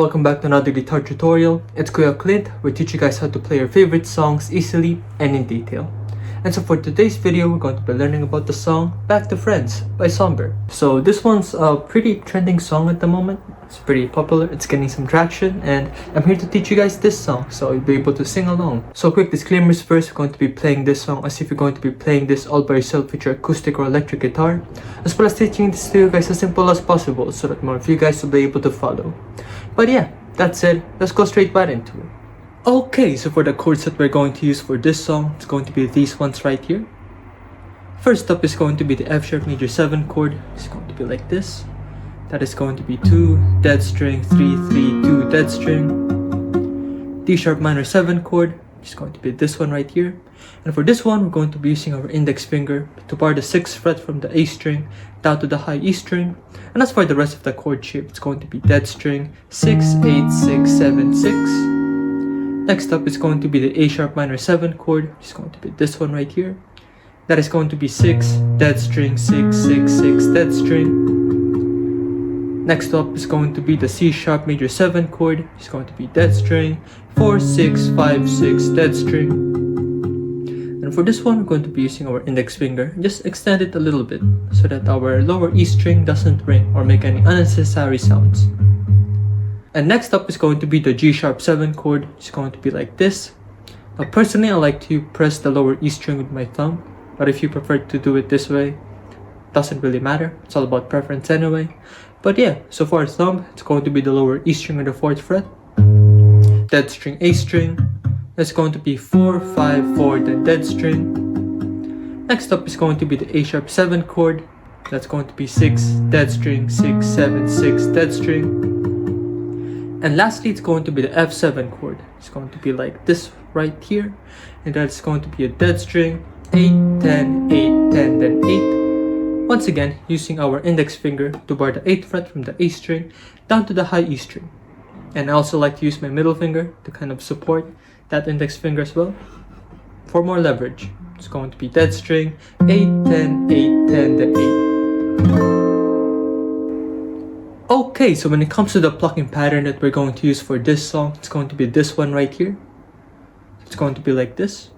welcome back to another guitar tutorial. It's Clint. We teach you guys how to play your favorite songs easily and in detail. And so for today's video, we're going to be learning about the song Back to Friends by Somber. So this one's a pretty trending song at the moment. It's pretty popular, it's getting some traction, and I'm here to teach you guys this song so you'll be able to sing along. So quick disclaimers first, we're going to be playing this song as if you're going to be playing this all by yourself with your acoustic or electric guitar, as well as teaching this to you guys as simple as possible so that more of you guys will be able to follow. But yeah, that's it, let's go straight right into it. Okay, so for the chords that we're going to use for this song, it's going to be these ones right here. First up is going to be the F sharp major 7 chord. It's going to be like this. That is going to be 2, dead string, 3, 3, 2, dead string. D sharp minor 7 chord, which is going to be this one right here. And for this one, we're going to be using our index finger to bar the 6th fret from the A string down to the high E string. And as for the rest of the chord shape, it's going to be dead string, 6, 8, 6, 7, 6. Next up is going to be the A sharp minor 7 chord, which is going to be this one right here. That is going to be 6, dead string, 6, 6, 6, dead string. Next up is going to be the C sharp major 7 chord, which is going to be dead string, 4, 6, 5, 6, dead string. And for this one, we're going to be using our index finger. Just extend it a little bit so that our lower E string doesn't ring or make any unnecessary sounds. And next up is going to be the G sharp 7 chord. It's going to be like this. Now personally, I like to press the lower E string with my thumb, but if you prefer to do it this way, doesn't really matter. It's all about preference anyway. But yeah, so for our thumb, it's going to be the lower E string on the 4th fret, dead string A string. That's going to be 4, 5, 4, then dead string. Next up is going to be the A sharp 7 chord. That's going to be 6, dead string, 6, 7, 6, dead string. And lastly, it's going to be the F7 chord. It's going to be like this right here. And that's going to be a dead string, 8, 10, 8, 10, then 8. Once again, using our index finger to bar the 8th fret from the A string down to the high E string. And I also like to use my middle finger to kind of support that index finger as well for more leverage. It's going to be dead string, 8, 10, 8, 10, then 8. Okay, so when it comes to the plucking pattern that we're going to use for this song, it's going to be this one right here. It's going to be like this.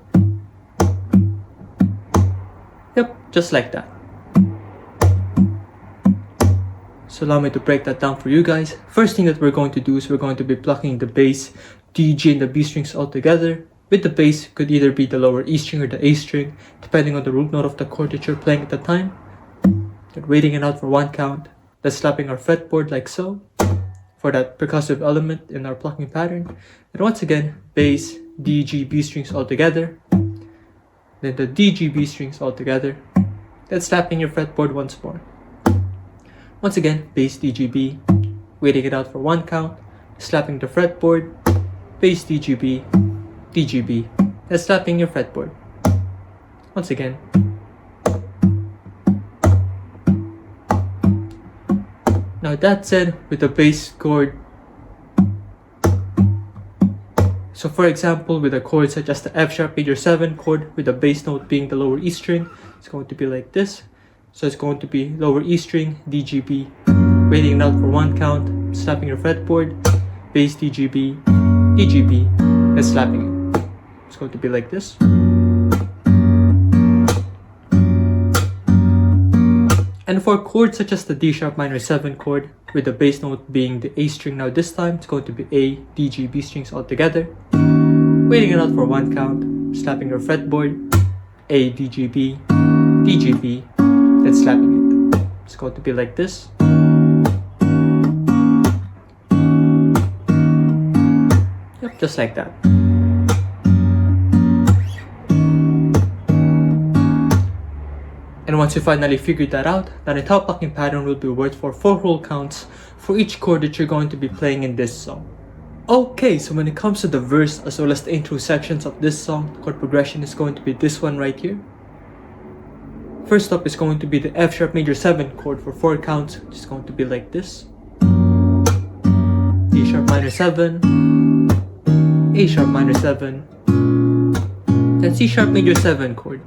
Yep, just like that. So allow me to break that down for you guys. First thing that we're going to do is we're going to be plucking the bass, D, G, and the B strings all together. With the bass, could either be the lower E string or the A string, depending on the root note of the chord that you're playing at the time. Then waiting it out for one count. Then slapping our fretboard like so for that percussive element in our plucking pattern. And once again, bass, D, G, B strings all together. Then the D, G, B strings all together. Then slapping your fretboard once more. Once again, bass, D, G, B. Waiting it out for one count. Slapping the fretboard. Bass, D, G, B. D, G, B. Then slapping your fretboard. Once again. Now that said, with the bass chord, so for example, with a chord such as the F sharp major 7 chord, with the bass note being the lower E string, it's going to be like this. So it's going to be lower E string, D, G, B, waiting it out for one count, slapping your fretboard, bass, D, G, B, D, G, B, and slapping it. It's going to be like this. And for chords such as the D sharp minor 7 chord, with the bass note being the A string, now this time it's going to be A, D, G, B strings all together. Waiting it out for one count, slapping your fretboard, A, D, G, B, D, G, B, then slapping it. It's going to be like this. Yep, just like that. And once you finally figured that out, that entire plucking pattern will be worth for 4 whole counts for each chord that you're going to be playing in this song. Okay, so when it comes to the verse as well as the intro sections of this song, the chord progression is going to be this one right here. First up is going to be the F sharp major 7 chord for 4 counts, which is going to be like this. D sharp minor 7, A sharp minor 7, then C sharp major 7 chord.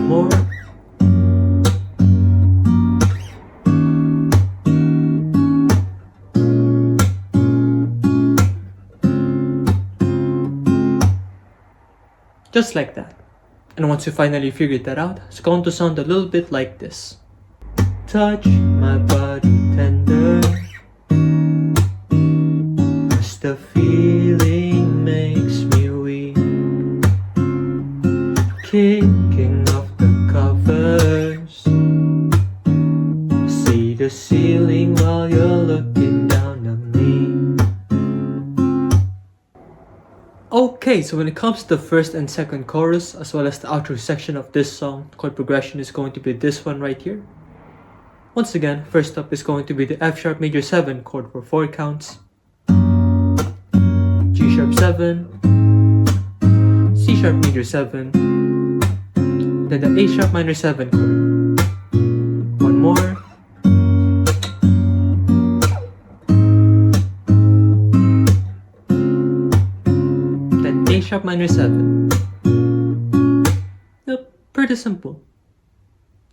More. just like that. And once you finally figured that out, it's going to sound a little bit like this. Touch my body tender, as the feeling makes me weak, kicking off the covers, see the ceiling while you're looking down at me. Okay, so when it comes to the first and second chorus, as well as the outro section of this song, chord progression is going to be this one right here. Once again, first up is going to be the F sharp major 7 chord for 4 counts, G sharp 7, C sharp major 7, then the A sharp minor 7 chord, one more, then A sharp minor 7. Yep, pretty simple.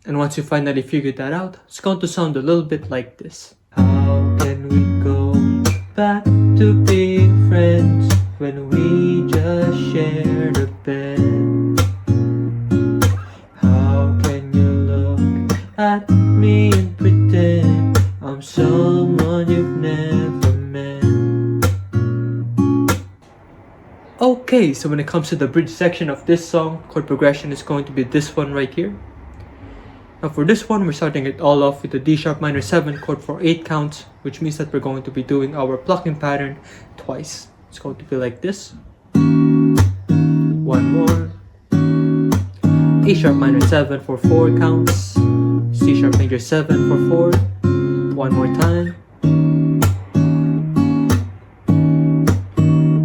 And once you finally figured that out, it's going to sound a little bit like this. How can we go back to being friends when we just shared a bed? How can you look at me and pretend I'm someone you've never met? Okay, so when it comes to the bridge section of this song, chord progression is going to be this one right here. Now for this one, we're starting it all off with the D sharp minor 7 chord for 8 counts, which means that we're going to be doing our plucking pattern twice. It's going to be like this. One more. A sharp minor 7 for 4 counts. C sharp major 7 for 4. One more time.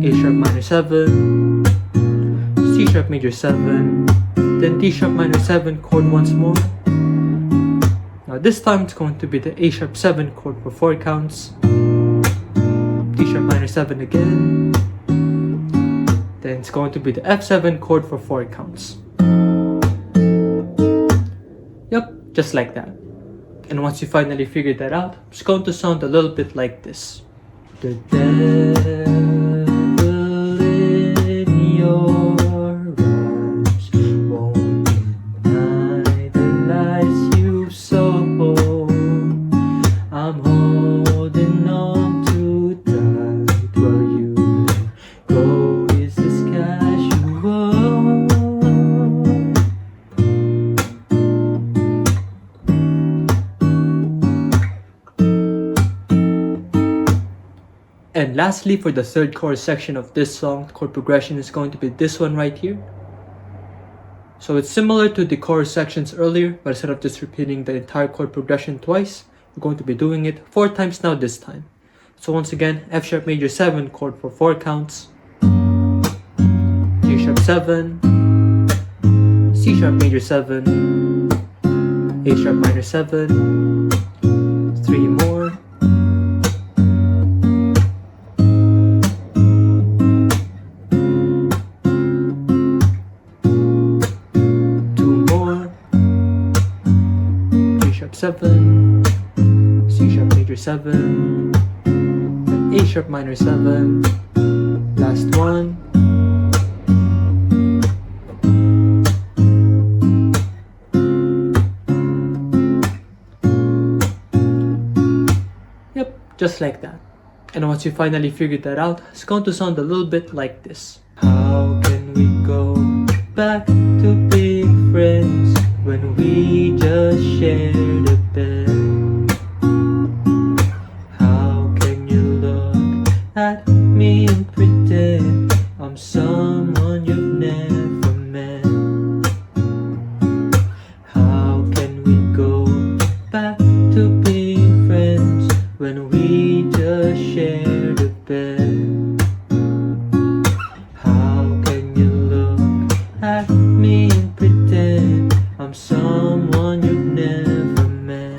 A sharp minor 7. C sharp major 7. Then D sharp minor 7 chord once more. Now this time it's going to be the A sharp 7 chord for 4 counts, D sharp minor 7 again, then it's going to be the F7 chord for 4 counts. Yep, just like that. And once you finally figured that out, it's going to sound a little bit like this. The devil in your eyes won't deny the lies you sow. I'm holding on too tight while you let go. Is this casual? And lastly, for the third chorus section of this song, the chord progression is going to be this one right here. So it's similar to the chorus sections earlier, but instead of just repeating the entire chord progression twice, we're going to be doing it 4 times now this time. So once again, F sharp major 7 chord for 4 counts, G sharp 7, C sharp major 7, A sharp minor 7, 3 more, G sharp 7, C sharp major 7, A sharp minor 7, last one, yep, just like that. And once you finally figured that out, it's going to sound a little bit like this. How can we go back to being friends when we just shared a bed? How can you look at me and pretend I'm someone you've never met? How can we go back to being friends when we just shared a bed? How can you look at me and pretend I'm someone you've never met?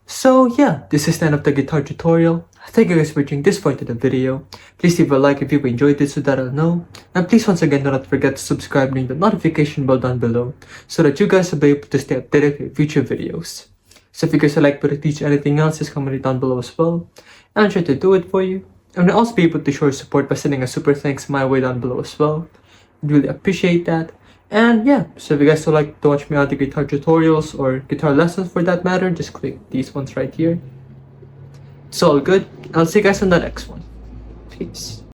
So yeah, this is the end of the guitar tutorial. Thank you guys for watching this point of the video. Please leave a like if you enjoyed it so that I'll know. And please once again do not forget to subscribe and ring the notification bell down below so that you guys will be able to stay updated with future videos. So if you guys would like me to teach anything else, just comment it down below as well. And I'll try to do it for you. And I'll also be able to show your support by sending a super thanks my way down below as well. I'd really appreciate that. And yeah, so if you guys still like to watch me other guitar tutorials or guitar lessons for that matter, just click these ones right here. It's all good. I'll see you guys on the next one. Peace.